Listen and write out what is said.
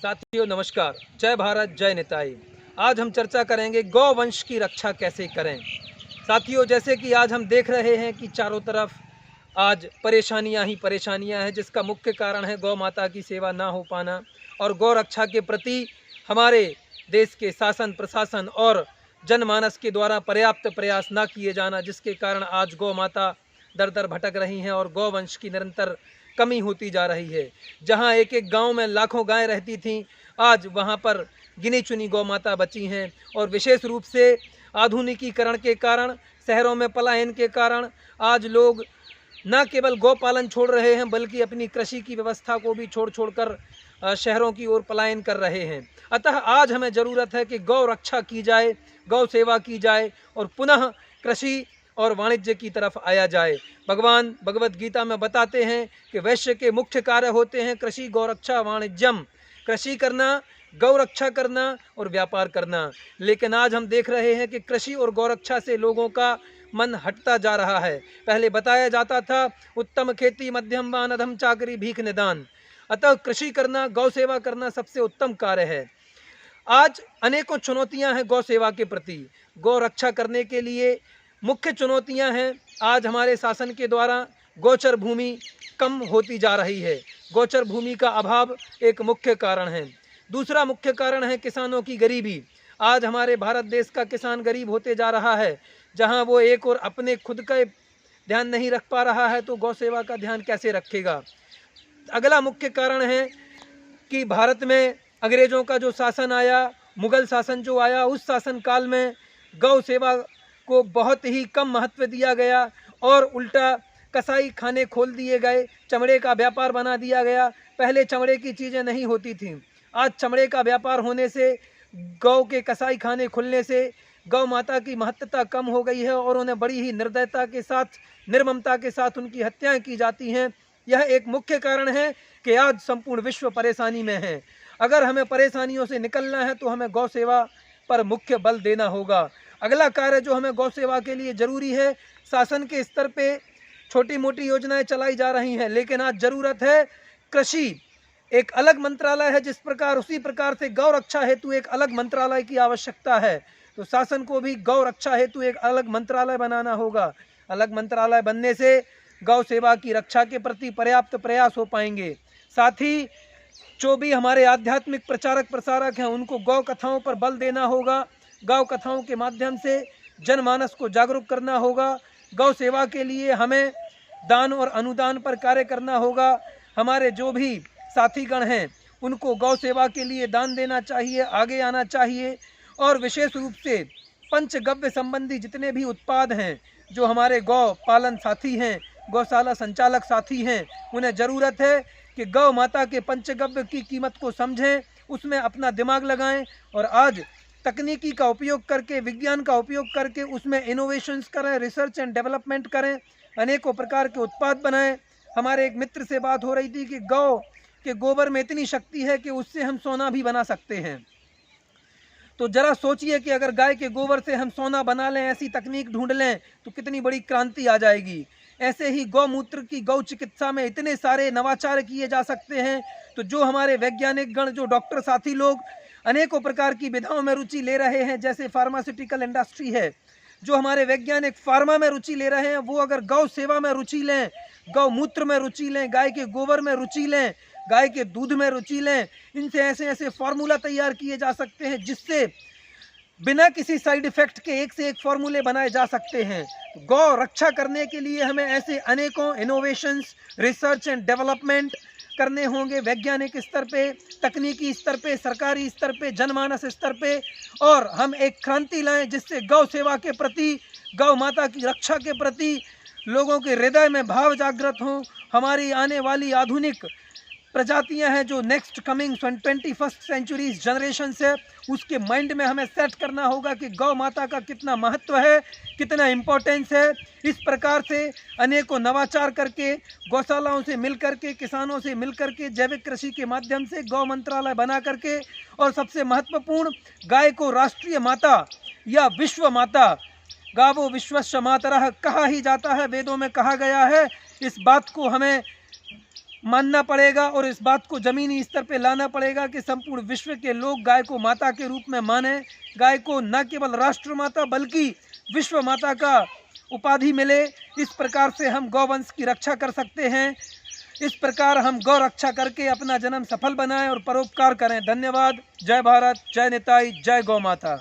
साथियों नमस्कार, जय भारत जय निताई। आज हम चर्चा करेंगे गौवंश की रक्षा कैसे करें। साथियों, जैसे कि आज हम देख रहे हैं कि चारों तरफ आज परेशानियां ही परेशानियां हैं, जिसका मुख्य कारण है गौ माता की सेवा ना हो पाना और गौ रक्षा के प्रति हमारे देश के शासन प्रशासन और जनमानस के द्वारा पर्याप्त प्रयास ना किए जाना, जिसके कारण आज गौ माता दर दर भटक रही हैं और गौवंश की निरंतर कमी होती जा रही है। जहां एक एक गांव में लाखों गायें रहती थीं, आज वहां पर गिनी चुनी गौ माता बची हैं। और विशेष रूप से आधुनिकीकरण के कारण, शहरों में पलायन के कारण आज लोग न केवल गौ पालन छोड़ रहे हैं, बल्कि अपनी कृषि की व्यवस्था को भी छोड़कर शहरों की ओर पलायन कर रहे हैं। अतः आज हमें ज़रूरत है कि गौ रक्षा की जाए, गौ सेवा की जाए और पुनः कृषि और वाणिज्य की तरफ आया जाए। भगवान भगवत गीता में बताते हैं कि वैश्य के मुख्य कार्य होते हैं कृषि, गौ रक्षा, वाणिज्यम। कृषि करना, गौ रक्षा करना और व्यापार करना। लेकिन आज हम देख रहे हैं कि कृषि और गौ रक्षा से लोगों का मन हटता जा रहा है। पहले बताया जाता था उत्तम खेती मध्यम वान अधम चाकरी भीख निदान। अतः कृषि करना, गौ सेवा करना सबसे उत्तम कार्य है। आज अनेकों चुनौतियां हैं गौ सेवा के प्रति। गौ रक्षा करने के लिए मुख्य चुनौतियां हैं, आज हमारे शासन के द्वारा गोचर भूमि कम होती जा रही है। गोचर भूमि का अभाव एक मुख्य कारण है। दूसरा मुख्य कारण है किसानों की गरीबी। आज हमारे भारत देश का किसान गरीब होते जा रहा है। जहां वो एक और अपने खुद का ध्यान नहीं रख पा रहा है, तो गौ सेवा का ध्यान कैसे रखेगा। अगला मुख्य कारण है कि भारत में अंग्रेजों का जो शासन आया, मुगल शासन जो आया, उस शासन काल में गौ सेवा को बहुत ही कम महत्व दिया गया और उल्टा कसाई खाने खोल दिए गए, चमड़े का व्यापार बना दिया गया। पहले चमड़े की चीज़ें नहीं होती थीं, आज चमड़े का व्यापार होने से, गौ के कसाई खाने खुलने से गौ माता की महत्वता कम हो गई है और उन्हें बड़ी ही निर्दयता के साथ, निर्ममता के साथ उनकी हत्याएं की जाती हैं। यह एक मुख्य कारण है कि आज संपूर्ण विश्व परेशानी में है। अगर हमें परेशानियों से निकलना है तो हमें गौ सेवा पर मुख्य बल देना होगा। अगला कार्य जो हमें गौ सेवा के लिए ज़रूरी है, शासन के स्तर पे छोटी मोटी योजनाएं चलाई जा रही हैं, लेकिन आज ज़रूरत है कृषि एक अलग मंत्रालय है, जिस प्रकार उसी प्रकार से गौ रक्षा हेतु एक अलग मंत्रालय की आवश्यकता है। तो शासन को भी गौ रक्षा हेतु एक अलग मंत्रालय बनाना होगा। अलग मंत्रालय बनने से गौ सेवा की रक्षा के प्रति पर्याप्त प्रयास हो पाएंगे। साथ ही जो भी हमारे आध्यात्मिक प्रचारक प्रसारक हैं, उनको गौ कथाओं पर बल देना होगा। गौ कथाओं के माध्यम से जनमानस को जागरूक करना होगा। गौ सेवा के लिए हमें दान और अनुदान पर कार्य करना होगा। हमारे जो भी साथीगण हैं, उनको गौ सेवा के लिए दान देना चाहिए, आगे आना चाहिए। और विशेष रूप से पंचगव्य संबंधी जितने भी उत्पाद हैं, जो हमारे गौ पालन साथी हैं, गौशाला संचालक साथी हैं, उन्हें ज़रूरत है कि गौ माता के पंचगव्य की कीमत को समझें, उसमें अपना दिमाग लगाएं और आज तकनीकी का उपयोग करके, विज्ञान का उपयोग करके उसमें इनोवेशंस करें, रिसर्च एंड डेवलपमेंट करें, अनेकों प्रकार के उत्पाद बनाएं। हमारे एक मित्र से बात हो रही थी कि गौ के गोबर में इतनी शक्ति है कि उससे हम सोना भी बना सकते हैं। तो जरा सोचिए कि अगर गाय के गोबर से हम सोना बना लें, ऐसी तकनीक ढूंढ लें, तो कितनी बड़ी क्रांति आ जाएगी। ऐसे ही गौमूत्र की गौ चिकित्सा में इतने सारे नवाचार किए जा सकते हैं। तो जो हमारे वैज्ञानिक गण, जो डॉक्टर साथी लोग अनेकों प्रकार की विधाओं में रुचि ले रहे हैं, जैसे फार्मास्यूटिकल इंडस्ट्री है, जो हमारे वैज्ञानिक फार्मा में रुचि ले रहे हैं, वो अगर गौ सेवा में रुचि लें, गौमूत्र में रुचि लें, गाय के गोबर में रुचि लें, गाय के दूध में रुचि लें, इनसे ऐसे ऐसे फार्मूला तैयार किए जा सकते हैं जिससे बिना किसी साइड इफेक्ट के एक से एक फार्मूले बनाए जा सकते हैं। गौ रक्षा करने के लिए हमें ऐसे अनेकों इनोवेशंस, रिसर्च एंड डेवलपमेंट करने होंगे, वैज्ञानिक स्तर पे, तकनीकी स्तर पे, सरकारी स्तर पे, जनमानस स्तर पे। और हम एक क्रांति लाएं जिससे गौ सेवा के प्रति, गौ माता की रक्षा के प्रति लोगों के हृदय में भाव जागृत हों। हमारी आने वाली आधुनिक प्रजातियां हैं, जो next coming 21st century generation से, उसके माइंड में हमें सेट करना होगा कि गौ माता का कितना महत्व है, कितना इम्पोर्टेंस है। इस प्रकार से अनेकों नवाचार करके, गौशालाओं से मिल करके, किसानों से मिल करके, जैविक कृषि के माध्यम से गौ मंत्रालय बना करके, और सबसे महत्वपूर्ण, गाय को राष्ट्रीय माता या विश्व माता, गावो विश्वस्य मातरः कहा ही जाता है, वेदों में कहा गया है। इस बात को हमें मानना पड़ेगा और इस बात को ज़मीनी स्तर पे लाना पड़ेगा कि संपूर्ण विश्व के लोग गाय को माता के रूप में माने। गाय को न केवल राष्ट्र माता बल्कि विश्व माता का उपाधि मिले। इस प्रकार से हम गौवंश की रक्षा कर सकते हैं। इस प्रकार हम गौ रक्षा करके अपना जन्म सफल बनाएं और परोपकार करें। धन्यवाद। जय भारत, जय निताई, जय गौ माता।